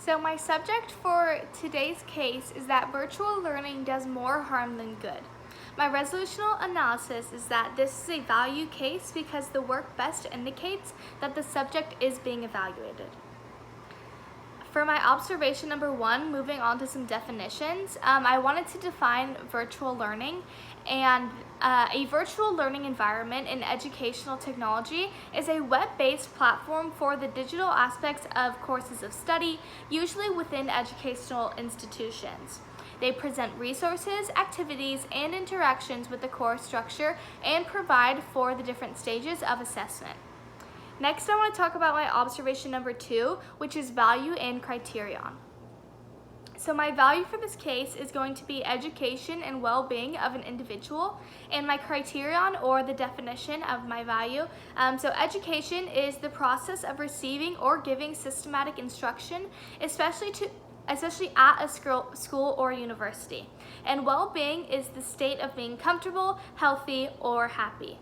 So my subject for today's case is that virtual learning does more harm than good. My resolutional analysis is that this is a value case because the work best indicates that the subject is being evaluated. For my observation number 1, moving on to some definitions, I wanted to define virtual learning, and a virtual learning environment in educational technology is a web-based platform for the digital aspects of courses of study, usually within educational institutions. They present resources, activities, and interactions with the course structure and provide for the different stages of assessment. Next, I want to talk about my observation number 2, which is value and criterion. So my value for this case is going to be education and well-being of an individual, and my criterion, or the definition of my value. So education is the process of receiving or giving systematic instruction, especially at a school or university. And well-being is the state of being comfortable, healthy, or happy.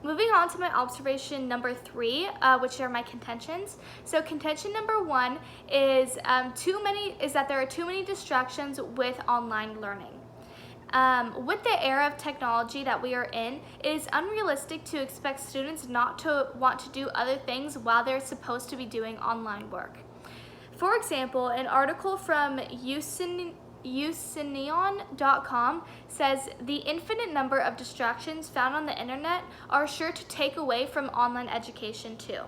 Moving on to my observation number 3, which are my contentions. So contention number 1 is that there are too many distractions with online learning. With the era of technology that we are in, it is unrealistic to expect students not to want to do other things while they're supposed to be doing online work. For example, an article from Useneon.com says the infinite number of distractions found on the internet are sure to take away from online education too.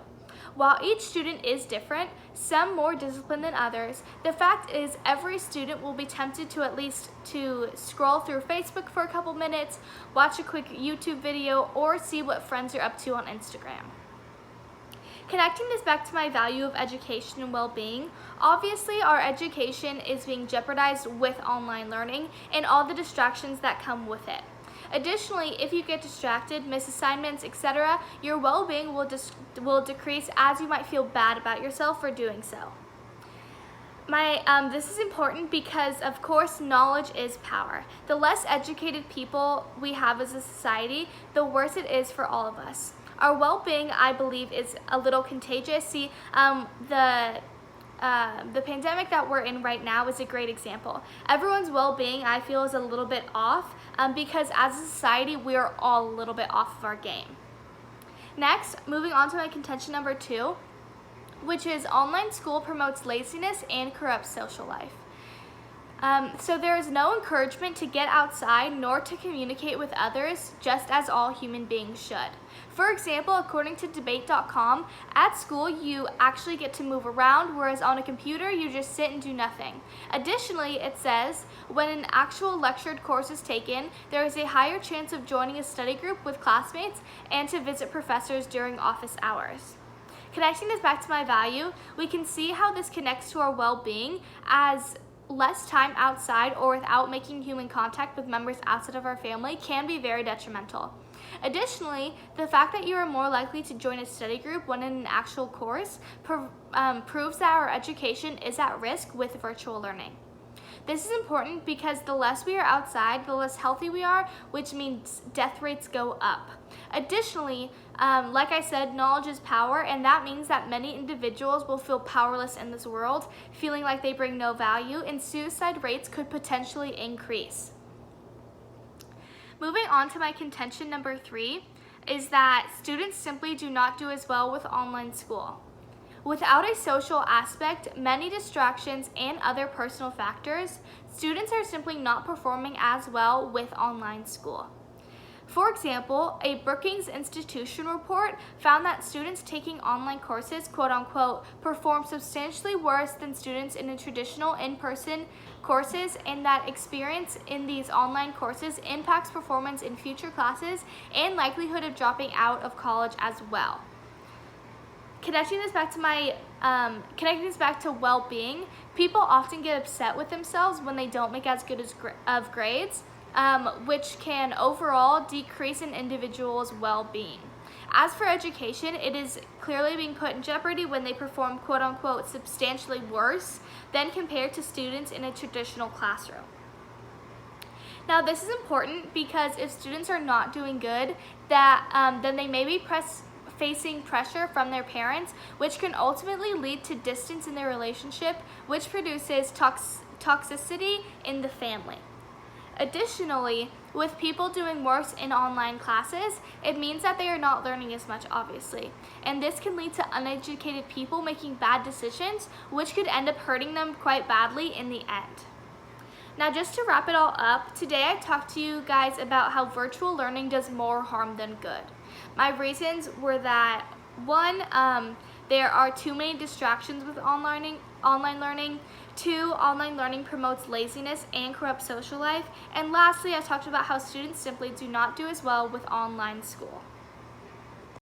While each student is different, some more disciplined than others, the fact is every student will be tempted to at least scroll through Facebook for a couple minutes, watch a quick YouTube video, or see what friends are up to on Instagram. Connecting this back to my value of education and well-being, obviously our education is being jeopardized with online learning and all the distractions that come with it. Additionally, if you get distracted, miss assignments, etc., your well-being will decrease, as you might feel bad about yourself for doing so. This is important because, of course, knowledge is power. The less educated people we have as a society, the worse it is for all of us. Our well-being, I believe, is a little contagious. See, the pandemic that we're in right now is a great example. Everyone's well-being, I feel, is a little bit off because as a society, we are all a little bit off of our game. Next, moving on to my contention number 2, which is online school promotes laziness and corrupts social life. So there is no encouragement to get outside nor to communicate with others, just as all human beings should. For example, according to debate.com, at school you actually get to move around, whereas on a computer you just sit and do nothing. Additionally, it says, when an actual lectured course is taken, there is a higher chance of joining a study group with classmates and to visit professors during office hours. Connecting this back to my value, we can see how this connects to our well-being, as less time outside or without making human contact with members outside of our family can be very detrimental. Additionally, the fact that you are more likely to join a study group when in an actual course proves that our education is at risk with virtual learning. This is important because the less we are outside, the less healthy we are, which means death rates go up. Additionally, like I said, knowledge is power, and that means that many individuals will feel powerless in this world, feeling like they bring no value, and suicide rates could potentially increase. Moving on to my contention number 3 is that students simply do not do as well with online school. Without a social aspect, many distractions, and other personal factors, students are simply not performing as well with online school. For example, a Brookings Institution report found that students taking online courses, quote-unquote, perform substantially worse than students in the traditional in-person courses, and that experience in these online courses impacts performance in future classes and likelihood of dropping out of college as well. Connecting this back to well-being, people often get upset with themselves when they don't make as good of grades, which can overall decrease an individual's well-being. As for education, it is clearly being put in jeopardy when they perform, quote-unquote, substantially worse than compared to students in a traditional classroom. Now, this is important because if students are not doing good, then they may be facing pressure from their parents, which can ultimately lead to distance in their relationship, which produces toxicity in the family. Additionally, with people doing worse in online classes, it means that they are not learning as much, obviously. And this can lead to uneducated people making bad decisions, which could end up hurting them quite badly in the end. Now, just to wrap it all up, today I talked to you guys about how virtual learning does more harm than good. My reasons were that, one, there are too many distractions with online learning. Two, online learning promotes laziness and corrupts social life. And lastly, I talked about how students simply do not do as well with online school.